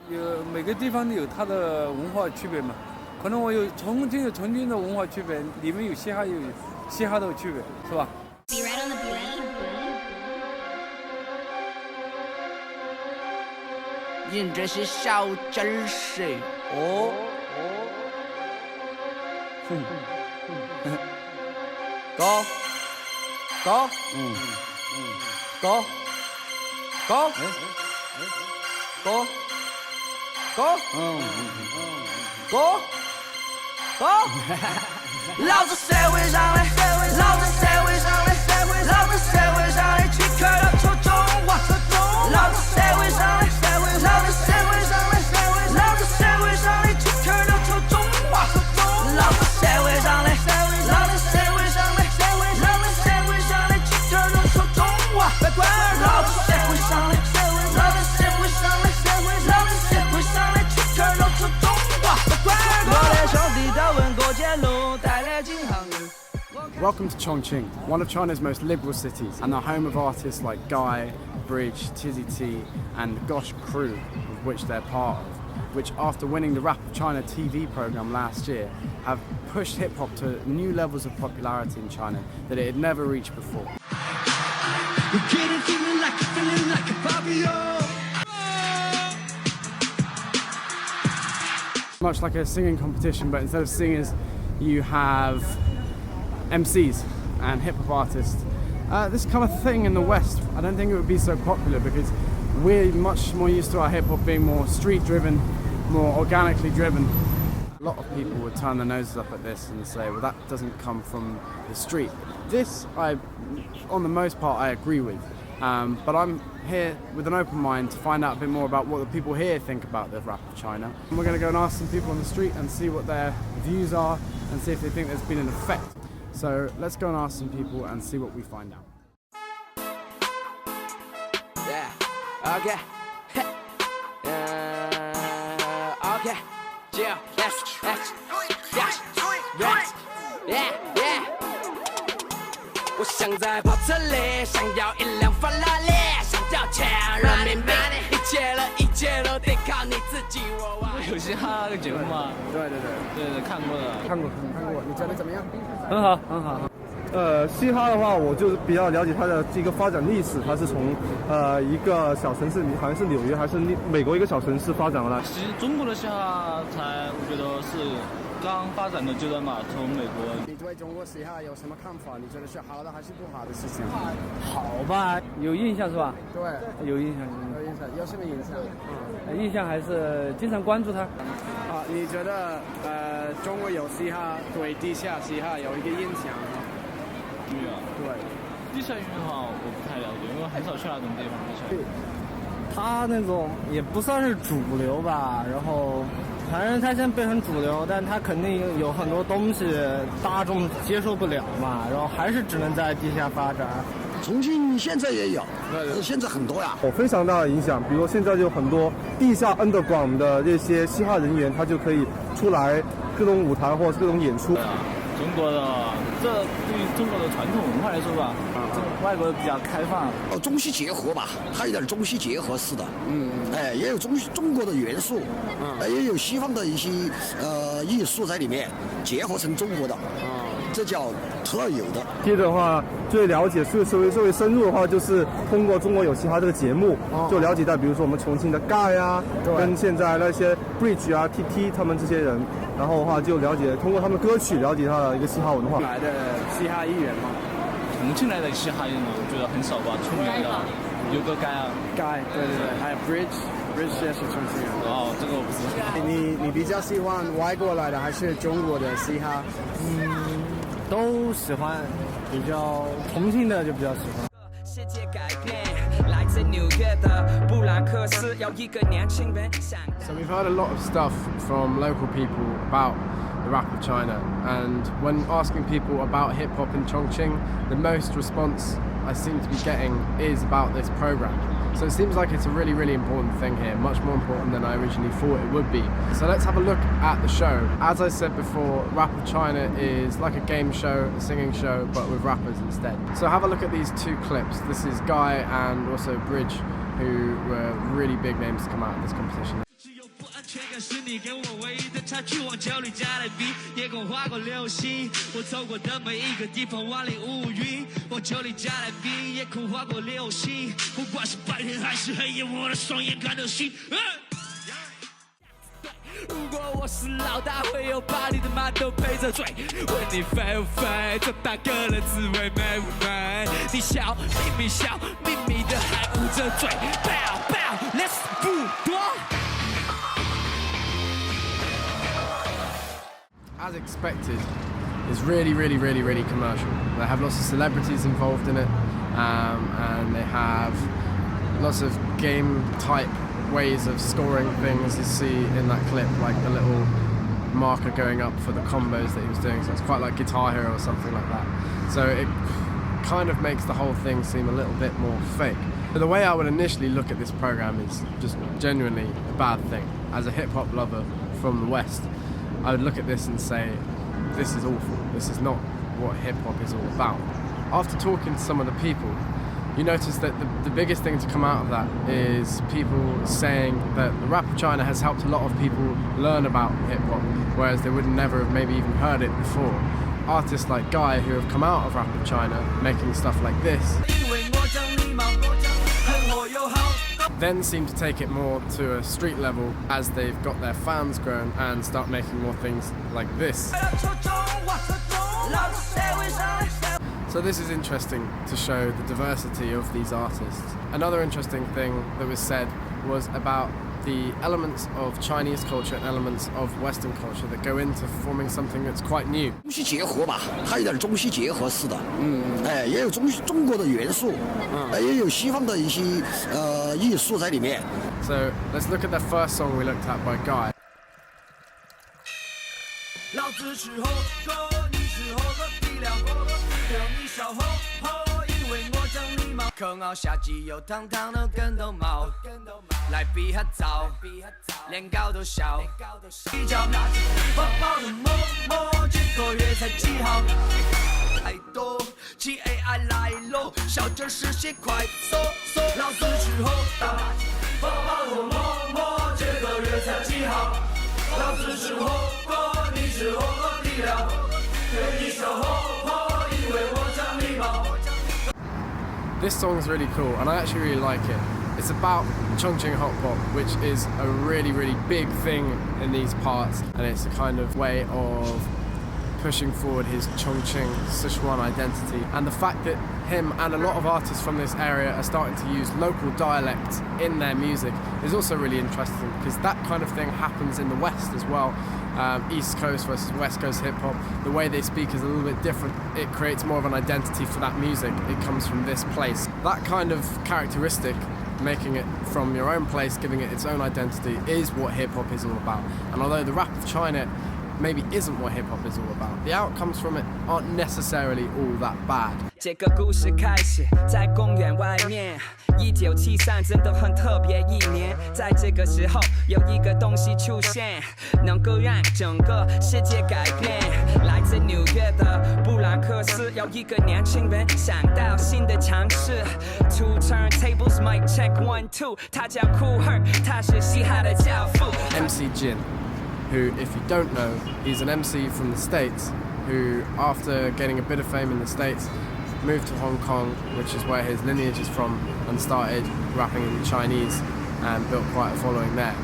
有每个地方有它的文化区别嘛，可能我有重庆有重庆的文化区别，里面有嘻哈有嘻哈的区别，是吧？您这些小鸡儿是哦。高，高，高，高，高，高，高，高。老子社会上的，老子社会上的，老子社会上的，去看了说中华，老子社会上的，老子社会上的，老子社会上的，去看了说中华，老子社会上的，老子社会上的，老子社会上的，去看了说中华，老子社会上的，老子社会上的，老子社会上的，去看了说中华，我的兄弟都问过街路，带来金行路。Welcome to Chongqing, one of China's most liberal cities, and the home of artists like Guy, Bridge, Tizzy T, and the Gosh Crew, of which they're part of, which after winning the Rap of China TV program last year, have pushed hip-hop to new levels of popularity in China that it had never reached before. Much like a singing competition, but instead of singers, you have MCs and hip-hop artists. This kind of thing in the West, I don't think it would be so popular because we're much more used to our hip-hop being more street-driven, more organically driven. A lot of people would turn their noses up at this and say, well, that doesn't come from the street. This, on the most part, I agree with. But I'm here with an open mind to find out a bit more about what the people here think about the Rap of China. And we're going to go and ask some people on the street and see what their views are and see if they think there's been an effect. So let's go and ask some people and see what we find out. Yeah, okay. Okay. Yeah, yeah. 我想在跑车里，想要一辆法拉利，想要钱人民币，一切都得靠你自己。有嘻哈的节目吗？对，看过的。看过，你觉得怎么样？很好，很好。嘻哈的话，我就是比较了解它的这个发展历史，它是从一个小城市，好像是纽约还是美国一个小城市发展而来。其实中国的嘻哈才，我觉得是刚发展的阶段嘛，从美国。你对中国嘻哈有什么看法？你觉得是好的还是不好的事情？好吧，有印象是吧？对，有印象。有什么印象？印象还是经常关注他。你觉得中国有嘻哈对地下嘻哈有一个影响吗？对，地下音乐的话我不太了解，因为很少去那种地方。他那种也不算是主流吧，然后反正他现在变成主流，但他肯定有很多东西大众接受不了嘛，然后还是只能在地下发展。重庆现在也有，现在很多呀。有非常大的影响，比如说现在就有很多地下 underground 的这些嘻哈人员，他就可以出来各种舞台或者是各种演出。中国的这对于中国的传统文化来说吧，外国比较开放。中西结合吧，它有点中西结合式的，也有中国的元素，也有西方的一些艺术在里面结合成中国的，这叫特有的。接着的话，最了解最为深入的话，就是通过《中国有嘻哈》这个节目，就了解到，比如说我们重庆的 Gully 啊，跟现在那些 Bridge 啊、TT 他们这些人，然后的话就了解通过他们歌曲了解他的一个嘻哈文化。来的嘻哈艺人吗？重庆来的嘻哈艺人我觉得很少吧，出名的有个Guy啊，Guy，对，还有 Bridge 也是重庆人。哦，这个我不知道。你比较喜欢外国来的还是中国的嘻哈？都喜欢，比较重庆的就比较喜欢。世界改变，来自纽约的布兰克斯，要一个年轻人想。So we've heard a lot of stuff from local people about the Rap of China, and when asking people about hip hop in Chongqing, the most response I seem to be getting is about this program. So it seems like it's a really, really important thing here, much more important than I originally thought it would be. So let's have a look at the show. As I said before, Rap of China is like a game show, a singing show, but with rappers instead. So have a look at these two clips. This is Guy and also Bridge, who were really big names to come out of this competition. 个是你跟我唯一的差距，往酒里加了冰，夜空划过流星，我走过的每一个地方万里无云，往酒里加了冰，夜空划过流星，不管是白天还是黑夜，我的双眼看得清。如果我是老大，会有把你的马都陪着追。问你飞不飞？这大个人滋味美不美？你笑，秘密笑，秘密的还捂着嘴。Bow bow let's 不多。As expected, it's really commercial. They have lots of celebrities involved in it, and they have lots of game-type ways of scoring things you see in that clip, like the little marker going up for the combos that he was doing, so it's quite like Guitar Hero or something like that. So it kind of makes the whole thing seem a little bit more fake. But the way I would initially look at this program is just genuinely a bad thing. As a hip-hop lover from the West, I would look at this and say, this is awful, this is not what hip-hop is all about. After talking to some of the people, you notice that the biggest thing to come out of that is people saying that the rap of China has helped a lot of people learn about hip-hop, whereas they would never have maybe even heard it before. Artists like Guy, who have come out of rap of China, making stuff like this, then seem to take it more to a street level as they've got their fans grown and start making more things like this. So this is interesting to show the diversity of these artists. Another interesting thing that was said was about the elements of Chinese culture and elements of Western culture that go into forming something that's quite new. 中西结合吧，它有点中西结合似的，也有中国的元素，也有西方的一些艺术在里面。 So let's look at the first song we looked at by Guy. 老子是猴哥，你是猴哥，力量猴哥，有你小猴猴，因为我讲礼貌。口咬下肌有堂堂的跟斗毛，来比哈早，连高都小，比较宝宝的摸摸，这个月才几号？太多，GAI 来喽，小着实现快速，老子是猴大，宝宝的摸摸，这个月才几号？老子是猴哥。 This song's really cool and I actually really like it. It's about Chongqing hop pop, which is a really big thing in these parts, and it's a kind of way of pushing forward his Chongqing Sichuan identity, and the fact that him and a lot of artists from this area are starting to use local dialects in their music is also really interesting, because that kind of thing happens in the West as well. East Coast versus West Coast hip hop, the way they speak is a little bit different. It creates more of an identity for that music. It comes from this place. That kind of characteristic, making it from your own place, giving it its own identity, is what hip hop is all about. And although the rap of China maybe isn't what hip hop is all about, the outcomes from it aren't necessarily all that bad. 这个故事开始在公园外面，1973真的很特别一年，在这个时候有一个东西出现，能够让整个世界改变。来自纽约的布兰克斯，有一个年轻人想到新的尝试。Two turntables, mic check 1 2，他叫酷赫，他是嘻哈的教父。MC Jin, who, if you don't know, he's an MC from the States who, after getting a bit of fame in the States, moved to Hong Kong, which is where his lineage is from, and started rapping in Chinese and built quite a following there.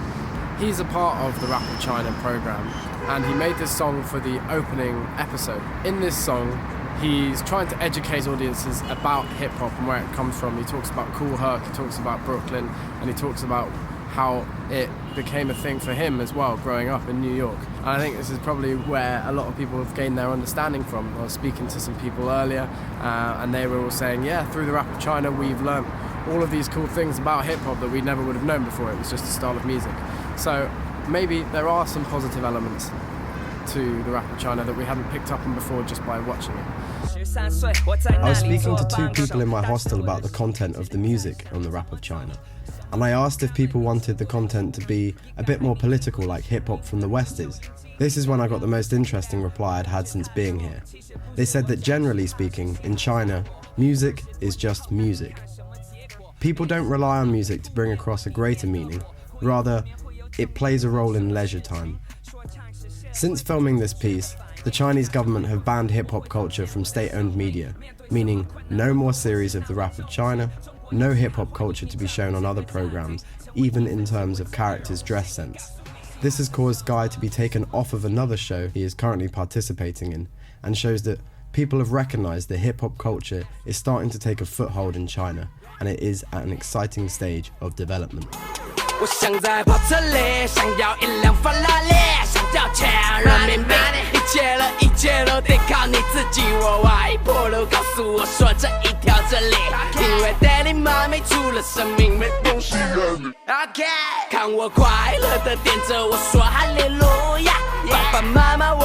He's a part of the Rap of China program, and he made this song for the opening episode. In this song, he's trying to educate audiences about hip-hop and where it comes from. He talks about Kool Herc, he talks about Brooklyn, and he talks about how it became a thing for him as well, growing up in New York. And I think this is probably where a lot of people have gained their understanding from. I was speaking to some people earlier, and they were all saying, yeah, through the Rap of China, we've learned all of these cool things about hip-hop that we never would have known before. It was just a style of music. So maybe there are some positive elements to the Rap of China that we hadn't picked up on before just by watching it. I was speaking to 2 people in my hostel about the content of the music on the Rap of China, and I asked if people wanted the content to be a bit more political like hip-hop from the West is. This is when I got the most interesting reply I'd had since being here. They said that generally speaking, in China, music is just music. People don't rely on music to bring across a greater meaning, rather, it plays a role in leisure time. Since filming this piece, the Chinese government have banned hip-hop culture from state-owned media, meaning no more series of The Rap of China, no hip-hop culture to be shown on other programs, even in terms of characters' dress sense. This has caused Guy to be taken off of another show he is currently participating in, and shows that people have recognized that hip-hop culture is starting to take a foothold in China, and it is at an exciting stage of development. 我想在跑车里，想要一辆法拉利，想要钱人民币，一切都得靠你自己。我挖一坡路，告诉我说这一条真理，因为 Daddy 妈咪除了生命没东西让你。OK， 看我快乐的点着，我说哈利路亚，爸爸妈妈。